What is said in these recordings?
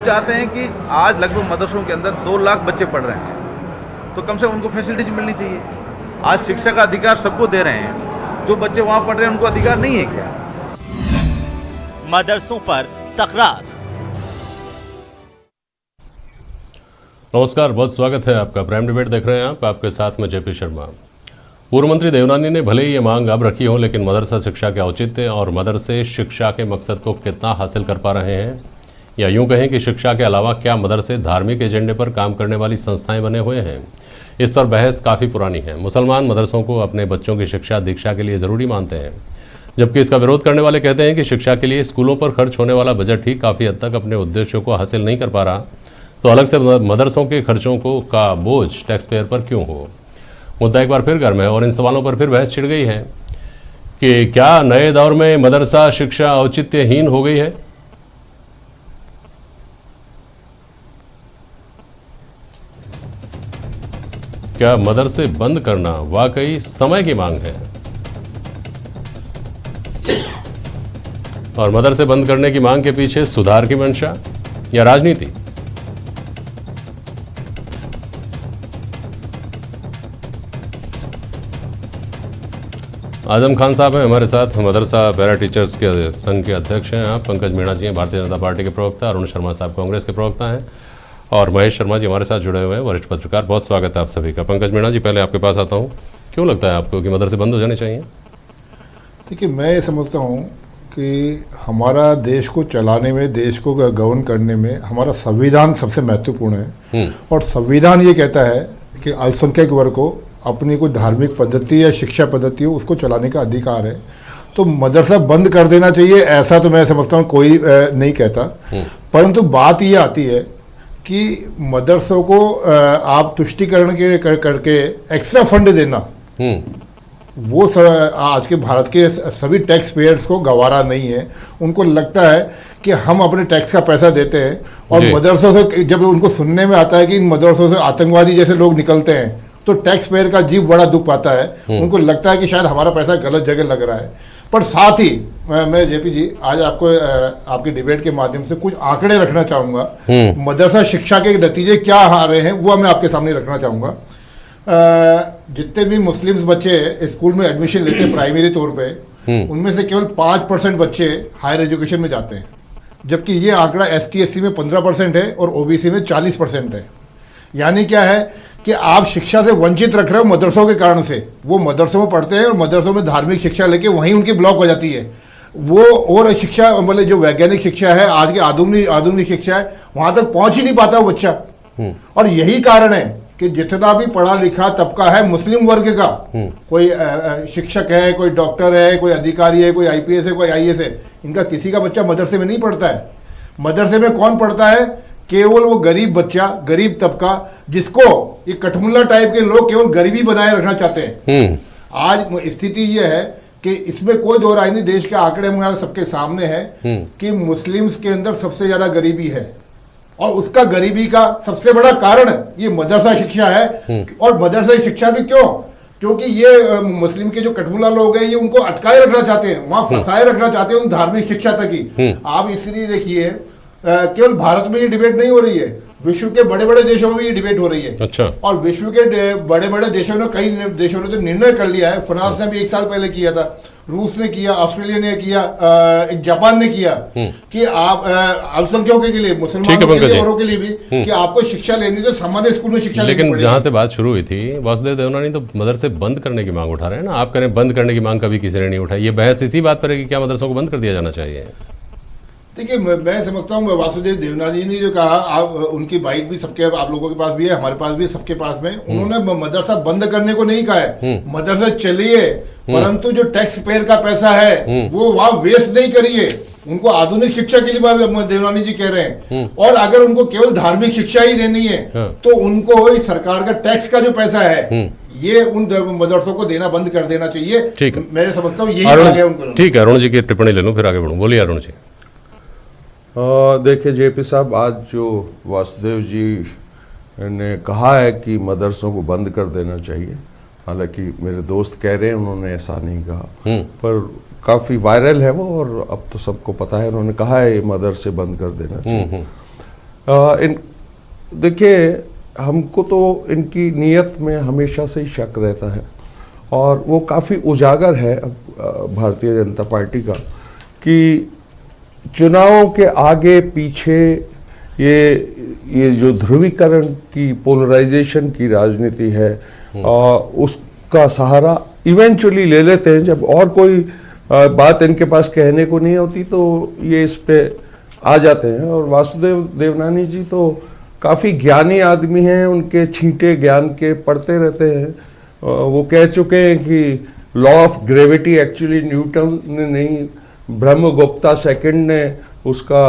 चाहते हैं कि आज लगभग मदरसों के अंदर 2 लाख बच्चे पढ़ रहे हैं, तो कम से कम उनको फैसिलिटीज मिलनी चाहिए। आज शिक्षा का अधिकार सबको दे रहे हैं, जो बच्चे वहाँ पढ़ रहे हैं उनको अधिकार नहीं है क्या? मदरसों पर तकरार। नमस्कार, बहुत स्वागत है आपका। प्राइम डिबेट देख रहे हैं आप, आपके साथ में जेपी शर्मा। पूर्व मंत्री देवनानी ने भले ही ये मांग अब रखी हो, लेकिन मदरसा शिक्षा के औचित्य और मदरसे शिक्षा के मकसद को कितना हासिल कर पा रहे हैं, या यूं कहें कि शिक्षा के अलावा क्या मदरसे धार्मिक एजेंडे पर काम करने वाली संस्थाएं बने हुए हैं, इस पर बहस काफ़ी पुरानी है। मुसलमान मदरसों को अपने बच्चों की शिक्षा दीक्षा के लिए ज़रूरी मानते हैं, जबकि इसका विरोध करने वाले कहते हैं कि शिक्षा के लिए स्कूलों पर खर्च होने वाला बजट ही काफ़ी हद तक अपने उद्देश्यों को हासिल नहीं कर पा रहा, तो अलग से मदरसों के खर्चों का बोझ टैक्स पेयर पर क्यों हो। मुद्दा एक बार फिर गर्म है और इन सवालों पर फिर बहस छिड़ गई है कि क्या नए दौर में मदरसा शिक्षा औचित्यहीन हो गई है। क्या मदरसे बंद करना वाकई समय की मांग है, और मदरसे बंद करने की मांग के पीछे सुधार की मंशा या राजनीति? आजम खान साहब हैं हमारे साथ, मदरसा पैरा टीचर्स के संघ के अध्यक्ष हैं। आप पंकज मीणा जी हैं, भारतीय जनता पार्टी के प्रवक्ता। अरुण शर्मा साहब कांग्रेस के प्रवक्ता हैं, और महेश शर्मा जी हमारे साथ जुड़े हुए हैं, वरिष्ठ पत्रकार। बहुत स्वागत है आप सभी का। पंकज मीणा जी, पहले आपके पास आता हूँ, क्यों लगता है आपको कि मदरसे बंद हो जाने चाहिए? देखिए, मैं ये समझता हूँ कि हमारा देश को चलाने में, देश को गवर्न करने में हमारा संविधान सबसे महत्वपूर्ण है। और संविधान ये कहता है कि अल्पसंख्यक वर्ग को अपनी कोई धार्मिक पद्धति या शिक्षा पद्धति हो, उसको चलाने का अधिकार है। तो मदरसा बंद कर देना चाहिए, ऐसा तो मैं समझता हूँ कोई नहीं कहता। परंतु बात ये आती है कि मदरसों को आप तुष्टिकरण के करके एक्स्ट्रा फंड देना, वो आज के भारत के सभी टैक्स पेयर्स को गवारा नहीं है। उनको लगता है कि हम अपने टैक्स का पैसा देते हैं, और मदरसों से जब उनको सुनने में आता है कि इन मदरसों से आतंकवादी जैसे लोग निकलते हैं, तो टैक्स पेयर का जीव बड़ा दुख पाता है। उनको लगता है कि शायद हमारा पैसा गलत जगह लग रहा है। पर साथ ही मैं जेपी जी आज आपको आपकी डिबेट के माध्यम से कुछ आंकड़े रखना चाहूँगा। मदरसा शिक्षा के नतीजे क्या आ रहे हैं वो मैं आपके सामने रखना चाहूँगा। जितने भी मुस्लिम्स बच्चे स्कूल में एडमिशन लेते हैं प्राइमरी तौर पे, उनमें से केवल 5% बच्चे हायर एजुकेशन में जाते हैं, जबकि ये आंकड़ा ST SC में 15% है और OBC में 40% है। यानी क्या है कि आप शिक्षा से वंचित रख रहे हो मदरसों के कारण से। वो मदरसों में पढ़ते हैं और मदरसों में धार्मिक शिक्षा लेके वहीं उनकी ब्लॉक हो जाती है। वो और शिक्षा, मतलब जो वैज्ञानिक शिक्षा है, आज की आधुनिक शिक्षा है, वहां तक पहुंच ही नहीं पाता वो बच्चा। और यही कारण है कि जितना भी पढ़ा लिखा तबका है मुस्लिम वर्ग का, कोई शिक्षक है, कोई डॉक्टर है, कोई अधिकारी है, कोई IPS है, कोई IAS है, इनका किसी का बच्चा मदरसे में नहीं पढ़ता है। मदरसे में कौन पढ़ता है? केवल वो गरीब बच्चा, गरीब तबका, जिसको ये कठमुल्ला टाइप के लोग केवल गरीबी बनाए रखना चाहते हैं। आज स्थिति ये है कि इसमें कोई दो राय नहीं, देश के आंकड़े हमारे सबके सामने है कि मुस्लिम्स के अंदर सबसे ज्यादा गरीबी है, और उसका गरीबी का सबसे बड़ा कारण ये मदरसा शिक्षा है। और मदरसा शिक्षा भी क्यों? क्योंकि ये मुस्लिम के जो कठमुल्ला लोग हैं, ये उनको अटकाए रखना चाहते हैं, वहां फंसाए रखना चाहते हैं उन धार्मिक शिक्षा तक ही। आप इसलिए देखिए, केवल भारत में ये डिबेट नहीं हो रही है, विश्व के बड़े बड़े देशों में भी ये डिबेट हो रही है। अच्छा। और विश्व के बड़े बड़े देशों ने, कई देशों ने तो निर्णय कर लिया है। फ्रांस ने भी 1 साल पहले किया था, रूस ने किया, ऑस्ट्रेलिया ने किया, जापान ने किया कि आप अल्पसंख्यकों के लिए, मुसलमानों के लिए, औरों के लिए भी कि आपको शिक्षा लेनी तो सामान्य स्कूल में शिक्षा लेनी पड़ेगी। लेकिन जहां से बात शुरू हुई थी, वासुदेव देवनानी तो मदरसे बंद करने की मांग उठा रहे हैं ना। आप करें बंद करने की मांग कभी किसी ने नहीं उठाई। ये बहस इसी बात पर है कि क्या मदरसों को बंद कर दिया जाना चाहिए। देखिए, मैं समझता हूँ वासुदेव देवनानी ने जो कहा, आप उनकी बाइट भी सबके, आप लोगों के पास भी है, हमारे पास भी है, सबके पास में। उन्होंने मदरसा बंद करने को नहीं कहा है, मदरसा चलिए, परंतु जो टैक्स पेयर का पैसा है वो वहां वेस्ट नहीं करिए। उनको आधुनिक शिक्षा के लिए देवनानी जी कह रहे हैं। और अगर उनको केवल धार्मिक शिक्षा ही देनी है, तो उनको सरकार का टैक्स का जो पैसा है ये उन मदरसों को देना बंद कर देना चाहिए। ठीक है, मैं समझता हूँ यही आगे उनको। ठीक है, अरुण जी की टिप्पणी ले लूं, फिर आगे बढ़ूं। बोलिए अरुण जी। देखिए जेपी साहब, आज जो वासुदेव जी ने कहा है कि मदरसों को बंद कर देना चाहिए, हालांकि मेरे दोस्त कह रहे हैं उन्होंने ऐसा नहीं कहा, पर काफ़ी वायरल है वो, और अब तो सबको पता है, उन्होंने कहा है मदरसे बंद कर देना चाहिए। देखिए, हमको तो इनकी नीयत में हमेशा से ही शक रहता है और वो काफ़ी उजागर है भारतीय जनता पार्टी का कि चुनावों के आगे पीछे ये जो ध्रुवीकरण की, पोलराइजेशन की राजनीति है उसका सहारा इवेंचुअली ले लेते हैं। जब और कोई बात इनके पास कहने को नहीं होती तो ये इस पे आ जाते हैं। और वासुदेव देवनानी जी तो काफ़ी ज्ञानी आदमी हैं, उनके छींटे ज्ञान के पढ़ते रहते हैं। वो कह चुके हैं कि law of gravity actually Newton ने नहीं, ब्रह्मगुप्ता सेकंड ने उसका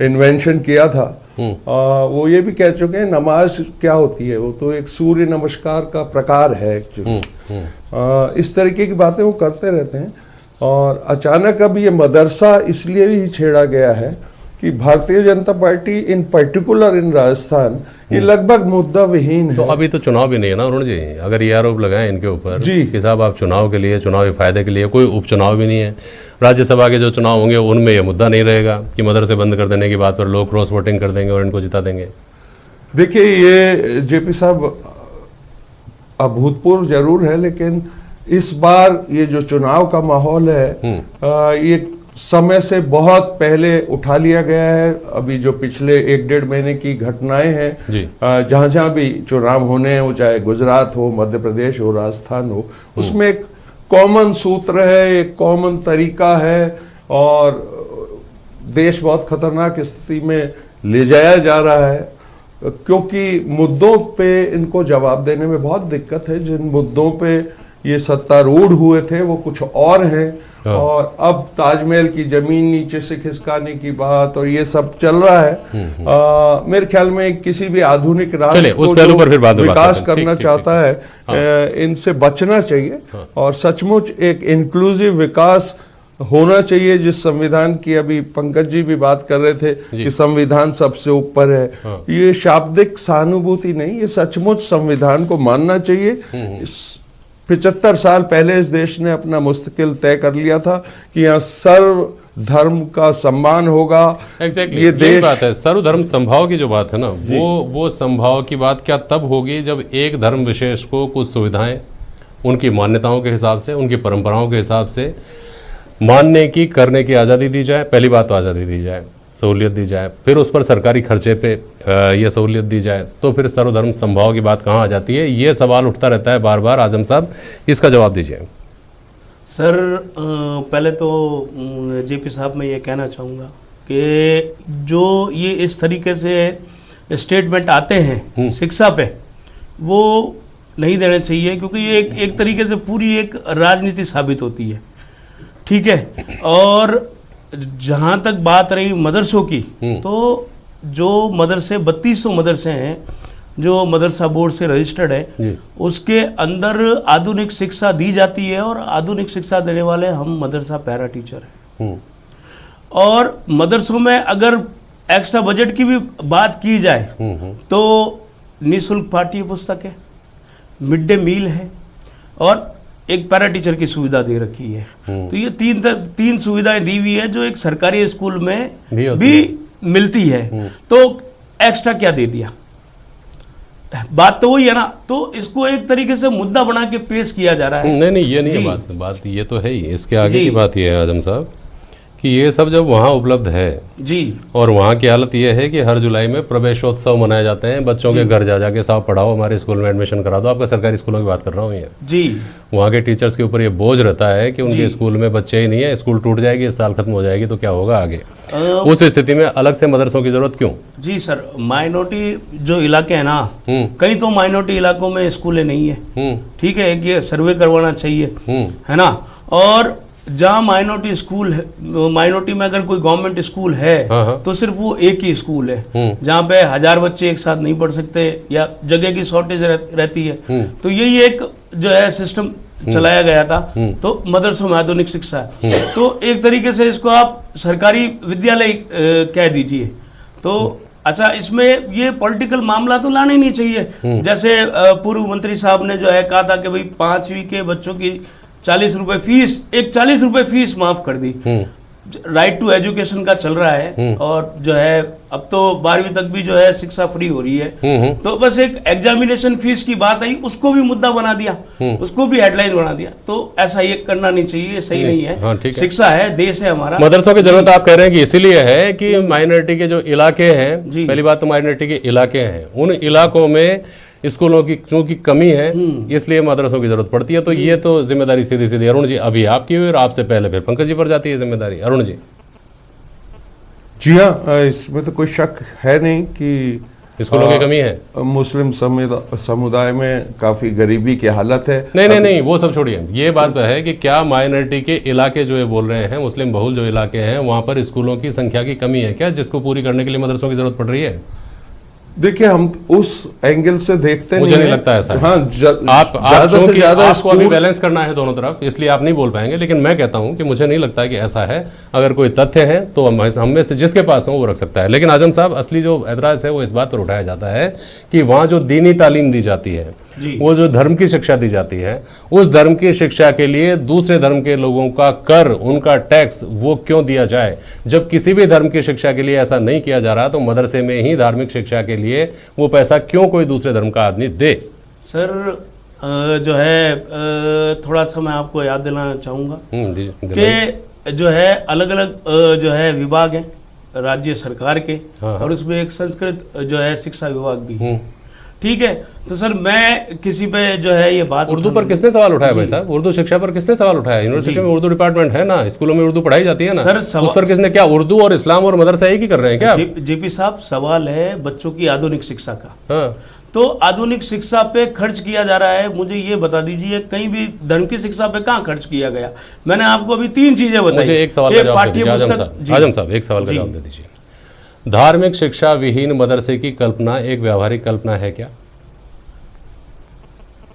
इन्वेंशन किया था। वो ये भी कह चुके हैं नमाज क्या होती है, वो तो एक सूर्य नमस्कार का प्रकार है एक्चुअली। इस तरीके की बातें वो करते रहते हैं। और अचानक अब ये मदरसा इसलिए ही छेड़ा गया है कि भारतीय जनता पार्टी इन पर्टिकुलर इन राजस्थान ये लगभग मुद्दा विहीन है। तो अभी तो चुनाव भी नहीं है ना अरुण जी, अगर ये आरोप लगाए इनके ऊपर जी कि साहब आप चुनाव के लिए, चुनावी फायदे के लिए, कोई उपचुनाव भी नहीं है, राज्यसभा के जो चुनाव होंगे उनमें ये मुद्दा नहीं रहेगा कि मदरसे बंद कर देने की बात पर लोग क्रॉस वोटिंग कर देंगे और इनको जिता देंगे। देखिए, ये जेपी साहब अभूतपूर्व जरूर है, लेकिन इस बार ये जो चुनाव का माहौल है ये समय से बहुत पहले उठा लिया गया है। अभी जो पिछले 1-1.5 महीने की घटनाएं हैं, जहां जहां भी चुनाव होने हैं, वो चाहे गुजरात हो, मध्य प्रदेश हो, राजस्थान हो, उसमें एक कॉमन सूत्र है, एक कॉमन तरीका है और देश बहुत खतरनाक स्थिति में ले जाया जा रहा है क्योंकि मुद्दों पे इनको जवाब देने में बहुत दिक्कत है। जिन मुद्दों पे ये सत्तारूढ़ हुए थे वो कुछ और हैं और अब ताजमहल की जमीन नीचे से खिसकाने की बात और ये सब चल रहा है। मेरे ख्याल में किसी भी आधुनिक राष्ट्र को जो विकास करना चाहता है इनसे बचना चाहिए और सचमुच एक इंक्लूसिव विकास होना चाहिए। जिस संविधान की अभी पंकज जी भी बात कर रहे थे कि संविधान सबसे ऊपर है, ये शाब्दिक सहानुभूति नहीं, ये सचमुच संविधान को मानना चाहिए। 75 साल पहले इस देश ने अपना मुस्तकिल तय कर लिया था कि यहाँ सर्व धर्म का सम्मान होगा। ये देश बात है, सर्वधर्म संभाव की जो बात है ना, वो संभाव की बात क्या तब होगी जब एक धर्म विशेष को कुछ सुविधाएं उनकी मान्यताओं के हिसाब से, उनकी परंपराओं के हिसाब से मानने की, करने की आज़ादी दी जाए। पहली बात तो आज़ादी दी जाए, सहूलियत दी जाए, फिर उस पर सरकारी खर्चे पे ये सहूलियत दी जाए, तो फिर सर्वधर्म संभाव की बात कहाँ आ जाती है? ये सवाल उठता रहता है बार बार। आजम साहब, इसका जवाब दीजिए। सर, पहले तो जेपी साहब मैं ये कहना चाहूँगा कि जो ये इस तरीके से स्टेटमेंट आते हैं शिक्षा पे, वो नहीं देने चाहिए क्योंकि ये एक तरीके से पूरी एक राजनीति साबित होती है। ठीक है। और जहाँ तक बात रही मदरसों की, तो जो मदरसे 3200 मदरसे हैं जो मदरसा बोर्ड से रजिस्टर्ड है, उसके अंदर आधुनिक शिक्षा दी जाती है और आधुनिक शिक्षा देने वाले हम मदरसा पैरा टीचर हैं। और मदरसों में अगर एक्स्ट्रा बजट की भी बात की जाए तो निःशुल्क पाठ्य पुस्तक है, मिड डे मील है और एक पैरा टीचर की सुविधा दे रखी है। तो ये तीन सुविधाएं दी हुई है जो एक सरकारी स्कूल में भी मिलती है। तो एक्स्ट्रा क्या दे दिया? बात तो वही है ना। तो इसको एक तरीके से मुद्दा बना के पेश किया जा रहा है। नहीं, ये नहीं है बात ये तो है ही। इसके आगे की बात ये है आजम साहब कि ये सब जब वहाँ उपलब्ध है जी, और वहाँ की हालत ये है कि हर जुलाई में प्रवेशोत्सव मनाए जाते हैं, बच्चों के घर जा जाके साहब पढ़ाओ, हमारे स्कूल में एडमिशन करा दो। आपका सरकारी स्कूलों की बात कर रहा हूँ ये जी। वहाँ के टीचर्स के ऊपर ये बोझ रहता है कि उनके स्कूल में बच्चे ही नहीं है, स्कूल टूट जाएगी, इस साल खत्म हो जाएगी, तो क्या होगा आगे? उस स्थिति में अलग से मदरसों की जरूरत क्यों? जी सर, माइनॉरिटी जो इलाके हैं ना, कई तो माइनॉरिटी इलाकों में स्कूलें नहीं है। ठीक है, ये सर्वे करवाना चाहिए, है ना। और जहाँ माइनॉरिटी स्कूल है, माइनॉरिटी में अगर कोई गवर्नमेंट स्कूल है तो सिर्फ वो एक ही स्कूल है जहाँ पे 1000 बच्चे एक साथ नहीं पढ़ सकते या जगह की शॉर्टेज रहती है। तो यही एक जो है सिस्टम चलाया गया था। तो मदरसों में आधुनिक शिक्षा है, तो एक तरीके से इसको आप सरकारी विद्यालय कह दीजिए। तो अच्छा, इसमें ये पॉलिटिकल मामला तो लाना ही नहीं चाहिए। जैसे पूर्व मंत्री साहब ने जो है कहा था कि भाई 5वीं के बच्चों की 40 रुपए फीस, एक 40 रुपए फीस माफ कर दी। राइट टू एजुकेशन का चल रहा है, और जो है अब तो 12वीं तक भी जो है शिक्षा फ्री हो रही है। तो बस एक एग्जामिनेशन फीस की बात आई, उसको भी मुद्दा बना दिया, उसको भी हेडलाइन बना दिया। तो ऐसा ये करना नहीं चाहिए, सही नहीं है। हाँ, ठीक है। शिक्षा है, देश है हमारा। मदरसों की जरूरत आप कह रहे हैं कि इसीलिए है कि माइनॉरिटी के जो इलाके हैं, जी। पहली बात तो माइनॉरिटी के इलाके हैं, उन इलाकों में स्कूलों की चूंकि कमी है, इसलिए मदरसों की जरूरत पड़ती है। तो ये तो जिम्मेदारी सीधी सीधी अरुण जी अभी आपकी हुई, और आपसे पहले फिर पंकज जी पर जाती है जिम्मेदारी। अरुण जी। जी हाँ, इसमें तो कोई शक है नहीं कि स्कूलों की कमी है। मुस्लिम समुदाय में काफी गरीबी की हालत है। नहीं, वो सब छोड़िए। ये बात है कि क्या माइनॉरिटी के इलाके जो ये बोल रहे हैं, मुस्लिम बहुल जो इलाके हैं, वहां पर स्कूलों की संख्या की कमी है क्या, जिसको पूरी करने के लिए मदरसों की जरूरत पड़ रही है? देखिए, हम उस एंगल से देखते मुझे नहीं लगता ऐसा है। हाँ, आप ज्यादा से ज्यादा आपको अभी बैलेंस करना है दोनों तरफ, इसलिए आप नहीं बोल पाएंगे। लेकिन मैं कहता हूं कि मुझे नहीं लगता है कि ऐसा है। अगर कोई तथ्य है तो हम में से जिसके पास हो वो रख सकता है। लेकिन आजम साहब, असली जो ऐतराज है वो इस बात पर उठाया जाता है कि वहां जो दीनी तालीम दी जाती है, वो जो धर्म की शिक्षा दी जाती है, उस धर्म की शिक्षा के लिए दूसरे धर्म के लोगों का कर, उनका टैक्स वो क्यों दिया जाए? जब किसी भी धर्म की शिक्षा के लिए ऐसा नहीं किया जा रहा, तो मदरसे में ही धार्मिक शिक्षा के लिए वो पैसा क्यों कोई दूसरे धर्म का आदमी दे? सर जो है थोड़ा सा मैं आपको याद दिलाना चाहूँगा कि जो है अलग अलग जो है विभाग हैं राज्य सरकार के, और उसमें एक संस्कृत जो है शिक्षा विभाग भी है। ठीक है, तो सर मैं किसी पे जो है ये बात, उर्दू पर किसने सवाल उठाया भाई साहब? उर्दू शिक्षा पर किसने सवाल उठाया? यूनिवर्सिटी में उर्दू डिपार्टमेंट है ना, स्कूलों में उर्दू पढ़ाई जाती है ना सर, उस पर किसने, क्या उर्दू और इस्लाम और मदरसा एक ही कर रहे हैं क्या? जेपी साहब, सवाल है बच्चों की आधुनिक शिक्षा का। हाँ। तो आधुनिक शिक्षा पे खर्च किया जा रहा है, मुझे ये बता दीजिए कहीं भी धर्म की शिक्षा पे कहाँ खर्च किया गया? मैंने आपको अभी 3 चीजें बताई। मुझे एक सवाल का जवाब दे दीजिए आजम साहब, एक सवाल का जवाब दे दीजिए। धार्मिक शिक्षा विहीन मदरसे की कल्पना एक व्यावहारिक कल्पना है क्या?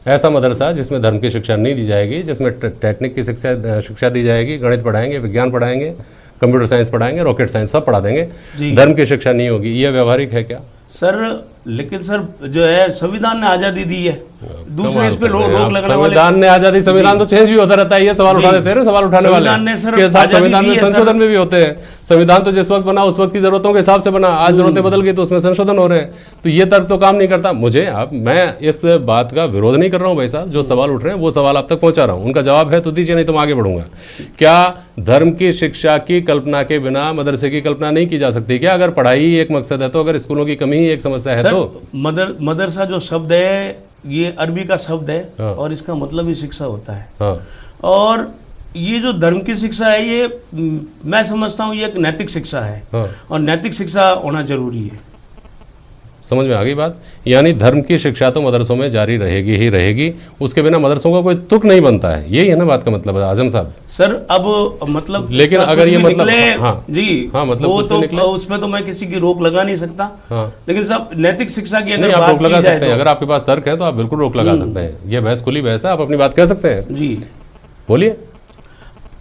ऐसा मदरसा जिसमें धर्म की शिक्षा नहीं दी जाएगी, जिसमें टेक्निक की शिक्षा दी जाएगी, गणित पढ़ाएंगे, विज्ञान पढ़ाएंगे, कंप्यूटर साइंस पढ़ाएंगे, रॉकेट साइंस सब पढ़ा देंगे, धर्म की शिक्षा नहीं होगी, यह व्यावहारिक है क्या? सर लेकिन सर जो है संविधान ने आजादी दी है, दूसरे इस पे रोक लगाने वाले। संविधान ने आजादी, संविधान तो चेंज भी होता रहता है, ये सवाल उठा देते हैं सवाल उठाने वाले के साथ। संविधान में संशोधन में भी होते हैं। संविधान तो जिस वक्त बना उस वक्त की जरूरतों के हिसाब से बना, आज जरूरतें बदल गई तो उसमें संशोधन हो रहे हैं। तो ये तर्क तो काम नहीं करता। मैं इस बात का विरोध नहीं कर रहा हूँ भाई साहब, जो सवाल उठ रहे हैं वो सवाल आप तक पहुंचा रहा हूँ, उनका जवाब है तो दीजिए, नहीं तो मैं आगे बढ़ूंगा। क्या धर्म की शिक्षा की कल्पना के बिना मदरसे की कल्पना नहीं की जा सकती क्या? अगर पढ़ाई ही एक मकसद है तो, अगर स्कूलों की कमी ही एक समस्या है तो? मदरसा जो शब्द है ये अरबी का शब्द है, और इसका मतलब ही शिक्षा होता है। और ये जो धर्म की शिक्षा है ये मैं समझता हूँ ये एक नैतिक शिक्षा है, और नैतिक शिक्षा होना जरूरी है। समझ में आ गई बात? यानी धर्म की शिक्षा तो मदरसों में जारी रहेगी ही रहेगी, उसके बिना मदरसों का कोई तुक नहीं बनता है, यही है ना बात का मतलब है आजम साहब? सर अब मतलब लेकिन अगर ये मतलब मतलब तो उसमें तो मैं किसी की रोक लगा नहीं सकता। लेकिन साहब नैतिक शिक्षा की अगर आप रोक लगा सकते हैं, अगर आपके पास तर्क है तो आप बिल्कुल रोक लगा सकते हैं। ये बहस खुली बहस है, आप अपनी बात कह सकते हैं जी, बोलिए।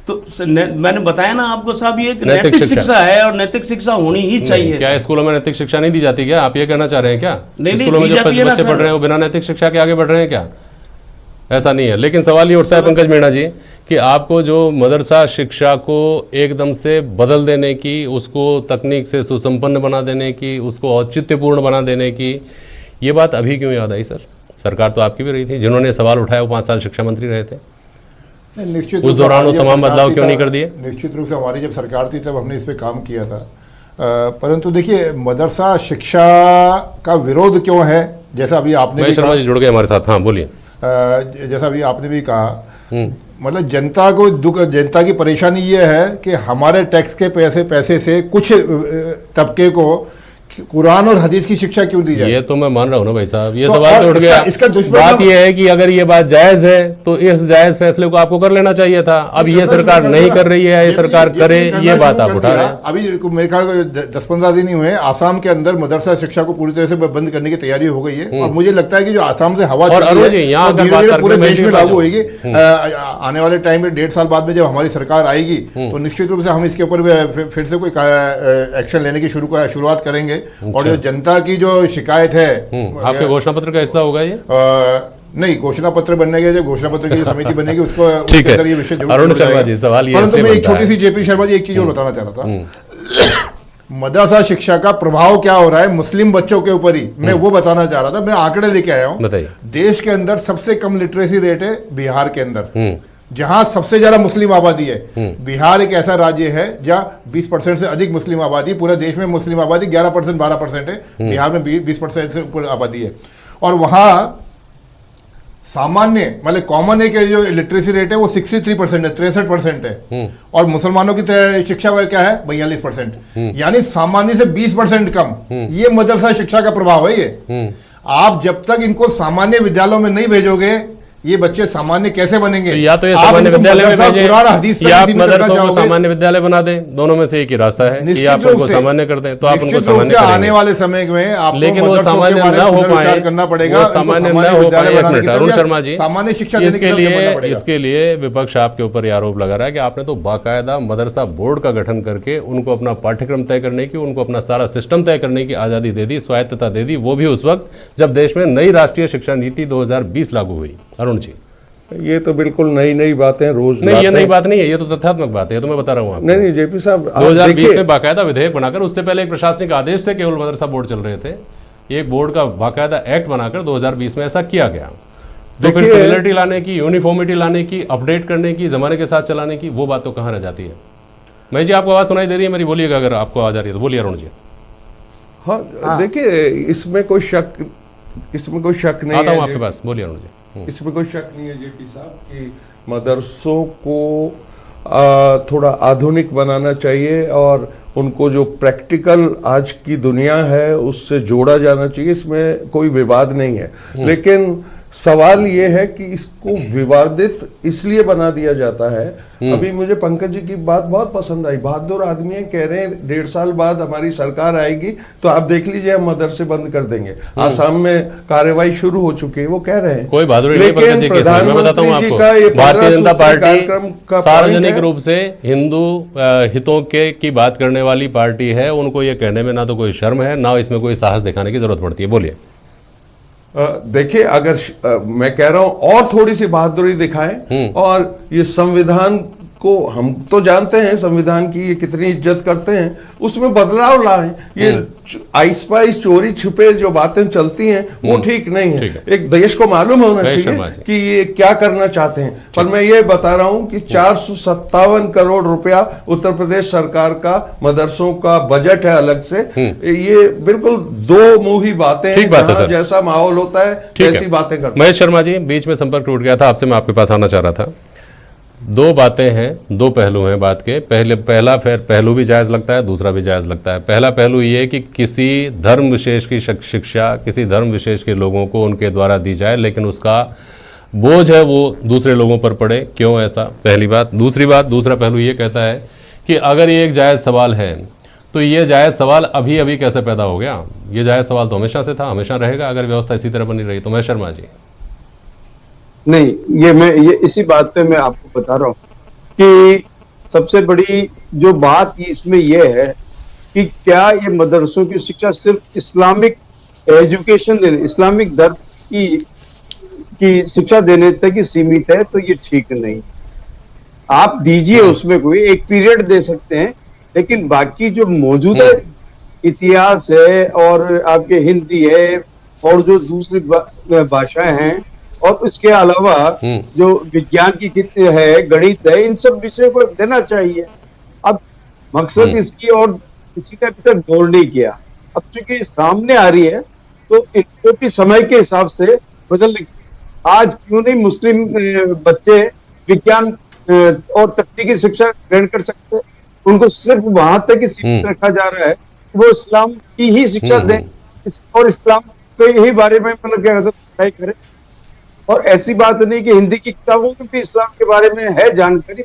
तो मैंने बताया ना आपको साहब, ये नैतिक शिक्षा है और नैतिक शिक्षा होनी ही चाहिए। क्या स्कूलों में नैतिक शिक्षा नहीं दी जाती क्या? आप ये कहना चाह रहे हैं क्या? स्कूलों में जो बच्चे पढ़ रहे हैं वो बिना नैतिक शिक्षा के आगे बढ़ रहे हैं क्या? ऐसा नहीं है। लेकिन सवाल ये उठता है पंकज मीणा जी कि आपको जो मदरसा शिक्षा को एकदम से बदल देने की, उसको तकनीक से सुसंपन्न बना देने की, उसको औचित्यपूर्ण बना देने की, ये बात अभी क्यों याद आई सर? सरकार तो आपकी भी रही थी, जिन्होंने सवाल उठाया वो 5 साल शिक्षा मंत्री रहे थे। निश्चित उस दौरान वो तमाम बदलाव क्यों नहीं कर दिए? निश्चित रूप से हमारी जब सरकार थी तब हमने इस पे काम किया था। परंतु देखिए, मदरसा शिक्षा का विरोध क्यों है, जैसा अभी आपने भी शर्मा जी जुड़ गए हमारे साथ। हाँ बोलिए। जैसा अभी आपने भी कहा, मतलब जनता को दुख, जनता की परेशानी ये है कि हमारे टैक्स के पैसे से कुछ तबके को कुरान और हदीस की शिक्षा क्यों दी जाए? ये तो मैं मान रहा हूँ ना भाई साहब, ये सवाल तो उठ गया। इसका बात ये है कि अगर ये बात जायज है तो इस जायज फैसले को आपको कर लेना चाहिए था। अब ये सरकार नहीं कर रही है, ये सरकार करे, ये बात आप उठा रहे हैं। अभी मेरे ख्याल 10-15 दिन ही हुए, आसाम के अंदर मदरसा शिक्षा को पूरी तरह से बंद करने की तैयारी हो गई है, और मुझे लगता है कि जो आसाम से हवा पूरे देश में लागू होगी। आने वाले टाइम में 1.5 साल बाद में जब हमारी सरकार आएगी तो निश्चित रूप से हम इसके ऊपर फिर से कोई एक्शन लेने की शुरुआत करेंगे। और जो जनता की जो शिकायत है, आपके घोषणा पत्र का हिस्सा होगा ये? नहीं, घोषणा पत्र बनने के, जो घोषणा पत्र की जो समिति बनेगी उसको ठीक उसके है। अंदर ये विषय जरूर अरुण जोड़ा शर्मा जाएगा। जी, सवाल ये परंतु इसलिए मैं एक बनता छोटी है। सी जेपी शर्मा जी एक चीज और बताना चाह रहा था। मदरसा शिक्षा का प्रभाव क्या हो रहा है मुस्लिम बच्चों के ऊपर ही, मैं वो बताना चाह रहा था। मैं आंकड़े लेके आया हूँ। बताइए। देश के अंदर सबसे कम लिटरेसी रेट है बिहार के अंदर, जहां सबसे ज्यादा मुस्लिम आबादी है। बिहार एक ऐसा राज्य है जहां 20% से अधिक मुस्लिम आबादी, पूरे देश में मुस्लिम आबादी 11% 12% है, बिहार में 20% से ऊपर आबादी है। और वहां सामान्य मतलब कॉमन है कि जो लिटरेसी रेट है वो 63% है, 63% है। और मुसलमानों की शिक्षा वो क्या है 42%, यानी सामान्य से 20% कम। ये मदरसा शिक्षा का प्रभाव है। ये आप जब तक इनको सामान्य विद्यालयों में नहीं भेजोगे, ये बच्चे सामान्य कैसे बनेंगे? तो या तो ये आप सामान्य इनको विद्यालय में मदरसा भेजें कुरान हदीस से या आप सीमित करना मदरसों को चाहोगे? सामान्य विद्यालय बना दें, दोनों में से एक ही रास्ता है कि निश्चित आप रूप उनको से- सामान्य कर दें, तो आप उनको निश्चित रूप सामान्य से आने करेंगे। वाले समय में आपको लेकिन वो मदरसों के सामान्य बारे न में हो पुनर्विचार पाए, करना पड़ेगा। वो इनको सामान्य न सामान्य हो विद्यालय पाए। एक बनाने मिनट की अरुण तरफ शर्मा जी, सामान्य शिक्षा देने की इसके तरफ बढ़ना लिए पड़ेगा। इसके लिए विपक्ष आपके ऊपर ये आरोप लगा रहा है कि आपने तो बाकायदा मदरसा बोर्ड का गठन करके उनको अपना पाठ्यक्रम तय करने की, उनको अपना सारा सिस्टम तय करने की आज़ादी दे दी, स्वायत्तता दे दी, वो भी उस वक्त जब देश में नई राष्ट्रीय शिक्षा नीति 2020 लागू हुई। अरुण जी, ये तो बिल्कुल नई नई बातें रोज नहीं, ये लाते नई हैं। बात नहीं है, ये तो तथ्यात्मक बात है, ये तो मैं बता रहा हूँ आपको। नहीं जेपी साहब, आप 2020 देखिए, में बाकायदा विधेयक बनाकर, उससे पहले एक प्रशासनिक आदेश से केवल मदरसा बोर्ड चल रहे थे, एक बोर्ड का बाकायदा एक्ट बनाकर 2020 में ऐसा किया गया। तो फिर देखिए- सिमिलरिटी लाने की, यूनिफॉर्मिटी लाने की, अपडेट करने की, जमाने के साथ चलाने की, वो बात तो कहाँ रह जाती है? मैं जी, आपको आवाज़ सुनाई दे रही है मेरी? बोलिएगा अगर आपको आवाज़ आ रही है तो बोलिए अरुण जी। हाँ देखिए, इसमें कोई शक नहीं आता है हूँ आपके पास, बोलिए अरुण जी। इसमें कोई शक नहीं है जेपी साहब कि मदरसों को थोड़ा आधुनिक बनाना चाहिए और उनको जो प्रैक्टिकल आज की दुनिया है उससे जोड़ा जाना चाहिए। इसमें कोई विवाद नहीं है, लेकिन सवाल ये है कि इसको विवादित इसलिए बना दिया जाता है। अभी मुझे पंकज जी की बात बहुत पसंद आई। बहादुर आदमी है, कह रहे हैं 1.5 साल बाद हमारी सरकार आएगी तो आप देख लीजिए हम मदरसे बंद कर देंगे। आसाम में कार्रवाई शुरू हो चुकी है, वो कह रहे हैं। कोई बहादुरी नहीं पंकज जी की इसमें। मैं बताता हूँ आपको, भारतीय जनता पार्टी सार्वजनिक रूप से हिंदू हितों की बात करने वाली पार्टी है। उनको ये कहने में ना तो कोई शर्म है, ना इसमें कोई साहस दिखाने की जरूरत पड़ती है। बोलिए। देखिए, अगर मैं कह रहा हूं और थोड़ी सी बहादुरी दिखाएं और ये संविधान को, हम तो जानते हैं संविधान की ये कितनी इज्जत करते हैं, उसमें बदलाव लाएं। ये आइस-पाइस चोरी छिपे जो बातें चलती हैं वो ठीक नहीं है। एक देश को मालूम होना चाहिए कि ये क्या करना चाहते हैं। पर मैं ये बता रहा हूं कि 457 करोड़ रुपया उत्तर प्रदेश सरकार का मदरसों का बजट है अलग से। ये बिल्कुल दो मुंही बातें हैं, जहां जैसा माहौल होता है वैसी बातें करते हैं। महेश शर्मा जी, बीच में संपर्क टूट गया था आपसे, मैं आपके पास आना चाह रहा था। दो बातें हैं, दो पहलू हैं बात के। पहला पहलू भी जायज़ लगता है, दूसरा भी जायज़ लगता है। पहला पहलू ये कि किसी धर्म विशेष की शिक्षा किसी धर्म विशेष के लोगों को उनके द्वारा दी जाए, लेकिन उसका बोझ है वो दूसरे लोगों पर पड़े, क्यों ऐसा? पहली बात। दूसरा पहलू ये कहता है कि अगर ये एक जायज़ सवाल है तो ये जायज़ सवाल अभी अभी कैसे पैदा हो गया? ये जायज़ सवाल तो हमेशा से था, हमेशा रहेगा अगर व्यवस्था इसी तरह बनी रही तो। महेश शर्मा जी। नहीं, ये इसी बात पे मैं आपको बता रहा हूँ कि सबसे बड़ी जो बात इसमें यह है कि क्या ये मदरसों की शिक्षा सिर्फ इस्लामिक एजुकेशन देने, इस्लामिक धर्म की शिक्षा देने तक ही सीमित है, तो ये ठीक नहीं। आप दीजिए, उसमें कोई एक पीरियड दे सकते हैं, लेकिन बाकी जो मौजूदा इतिहास है और आपके हिंदी है और जो दूसरी भाषाएं हैं और इसके अलावा जो विज्ञान की है, गणित है, इन सब विषयों को देना चाहिए। अब मकसद इसकी और किसी का अभी तक गौर नहीं किया। अब चूंकि सामने आ रही है तो इनको भी समय के हिसाब से बदल। आज क्यों नहीं मुस्लिम बच्चे विज्ञान और तकनीकी शिक्षा ग्रहण कर सकते? उनको सिर्फ वहां तक ही सीमित रखा जा रहा है, वो इस्लाम की ही शिक्षा दें और इस्लाम के ही बारे में मतलब क्या पढ़ाई करें। और ऐसी बात नहीं कि हिंदी की किताबों में भी इस्लाम के बारे में है जानकारी।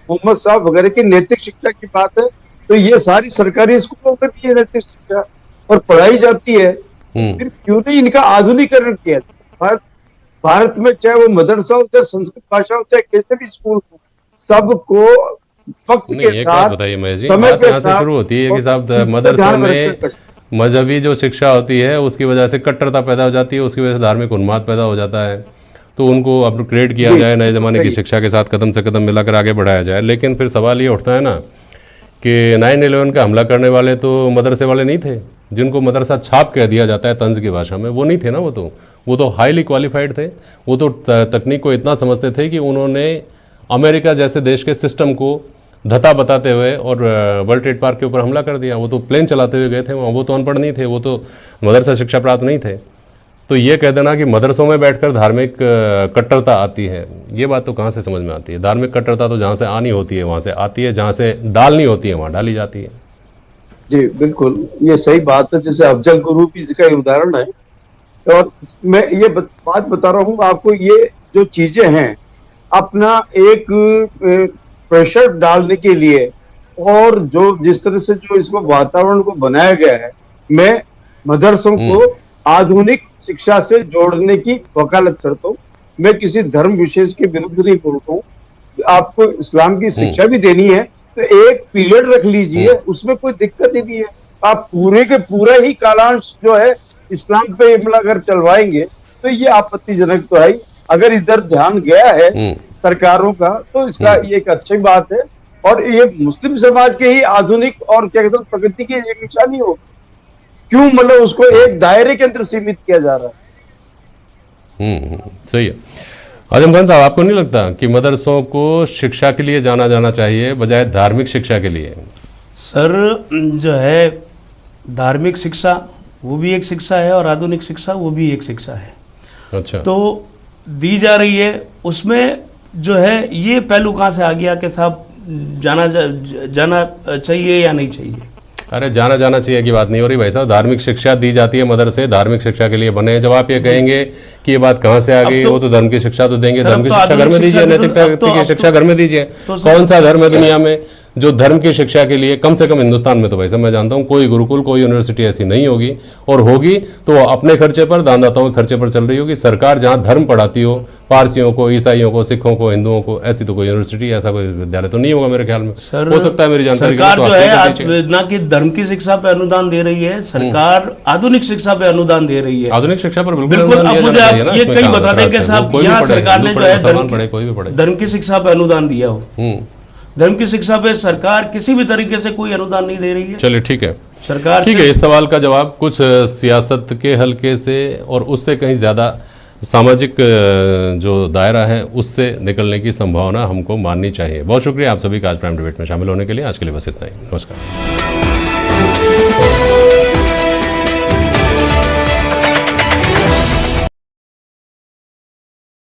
मोहम्मद साहब वगैरह की नैतिक शिक्षा की बात है, तो ये सारी सरकारी स्कूलों में भी ये नैतिक शिक्षा और पढ़ाई जाती है। फिर क्यों नहीं इनका आधुनिकीकरण किया? भारत में चाहे वो मदरसा हो, चाहे संस्कृत भाषा हो, चाहे कैसे भी स्कूल हो, सबको वक्त के साथ समय के साथ शुरू होती है कि साहब मदरसों में मजहबी जो शिक्षा होती है उसकी वजह से कट्टरता पैदा हो जाती है, उसकी वजह से धार्मिक उन्माद पैदा हो जाता है। तो उनको अपग्रेड किया जाए, नए ज़माने की शिक्षा के साथ कदम से कदम मिलाकर आगे बढ़ाया जाए। लेकिन फिर सवाल ये उठता है ना कि 9/11 का हमला करने वाले तो मदरसे वाले नहीं थे, जिनको मदरसा छाप कह दिया जाता है तंज की भाषा में, वो नहीं थे ना। वो तो हाईली क्वालिफाइड थे। वो तो तकनीक को इतना समझते थे कि उन्होंने अमेरिका जैसे देश के सिस्टम को धता बताते हुए और वर्ल्ड ट्रेड पार्क के ऊपर हमला कर दिया। वो तो प्लेन चलाते हुए गए थे वहाँ, वो तो अनपढ़ नहीं थे, वो तो मदरसा शिक्षा प्राप्त नहीं थे। तो ये कह देना कि मदरसों में बैठकर धार्मिक कट्टरता आती है, ये बात तो कहाँ से समझ में आती है। धार्मिक कट्टरता तो जहाँ से आनी होती है वहाँ से आती है, जहाँ से डालनी होती है वहाँ डाली जाती है। जी बिल्कुल, ये सही बात है। जैसे अफजल गुरु भी इसका उदाहरण है। और मैं ये बात बता रहा हूँ आपको, ये जो चीजें हैं अपना एक प्रेशर डालने के लिए और जो जिस तरह से जो इसको वातावरण को बनाया गया है, मैं मदरसों को आधुनिक शिक्षा से जोड़ने की वकालत करता हूँ। मैं किसी धर्म विशेष के विरुद्ध नहीं बोलता हूँ। आपको इस्लाम की शिक्षा भी देनी है तो एक पीरियड रख लीजिए, उसमें कोई दिक्कत ही नहीं है। आप पूरे के पूरा ही कालांश जो है इस्लाम पे अगर चलवाएंगे तो ये आपत्तिजनक तो है। अगर इधर ध्यान गया है सरकारों का तो इसका ये एक अच्छी बात है। और ये मुस्लिम समाज के ही आधुनिक और क्या कहते हैं प्रगति की एक निशानी हो। क्यों मतलब उसको एक दायरे के अंदर सीमित किया जा रहा है। सही है। आजम खान साहब, आपको नहीं लगता कि मदरसों को शिक्षा के लिए जाना जाना चाहिए बजाय धार्मिक शिक्षा के लिए? सर जो है धार्मिक शिक्षा वो भी एक शिक्षा है और आधुनिक शिक्षा वो भी एक शिक्षा है। अच्छा। तो दी जा रही है, उसमें जो है ये पहलू कहाँ से आ गया कि साहब जाना चाहिए या नहीं चाहिए? अरे जाना चाहिए की बात नहीं हो रही भाई साहब। धार्मिक शिक्षा दी जाती है, मदरसे धार्मिक शिक्षा के लिए बने हैं। जब आप ये कहेंगे कि ये बात कहाँ से आ गई, वो तो धर्म की शिक्षा तो देंगे। धर्म की शिक्षा घर में दीजिए, नैतिकता की शिक्षा घर में दीजिए। कौन सा धर्म है दुनिया में जो धर्म की शिक्षा के लिए, कम से कम हिंदुस्तान में तो भाई साहब मैं जानता हूँ कोई गुरुकुल कोई यूनिवर्सिटी ऐसी नहीं होगी, और होगी तो वो अपने खर्चे पर, दानदाताओं के खर्चे पर चल रही होगी। सरकार जहाँ धर्म पढ़ाती हो, पारसियों को, ईसाइयों को, सिखों को, हिंदुओं को, ऐसी तो कोई यूनिवर्सिटी, ऐसा कोई विद्यालय तो नहीं होगा मेरे ख्याल में। हो सकता है मेरी जानकारी सरकार जो है ना कि धर्म की शिक्षा पे अनुदान दे रही है, सरकार आधुनिक शिक्षा पे अनुदान दे रही है। आधुनिक शिक्षा पर बिल्कुल। अब मुझे आप ये कहीं बता दें कि साहब यहाँ सरकार ने जो है धर्म की शिक्षा पे अनुदान दिया हो। धर्म की शिक्षा पे सरकार किसी भी तरीके से कोई अनुदान नहीं दे रही है। चलिए ठीक है, सरकार ठीक है। इस सवाल का जवाब कुछ सियासत के हल्के से और उससे कहीं ज़्यादा सामाजिक जो दायरा है उससे निकलने की संभावना हमको माननी चाहिए। बहुत शुक्रिया आप सभी का आज प्राइम डिबेट में शामिल होने के लिए। आज के लिए बस इतना ही। नमस्कार।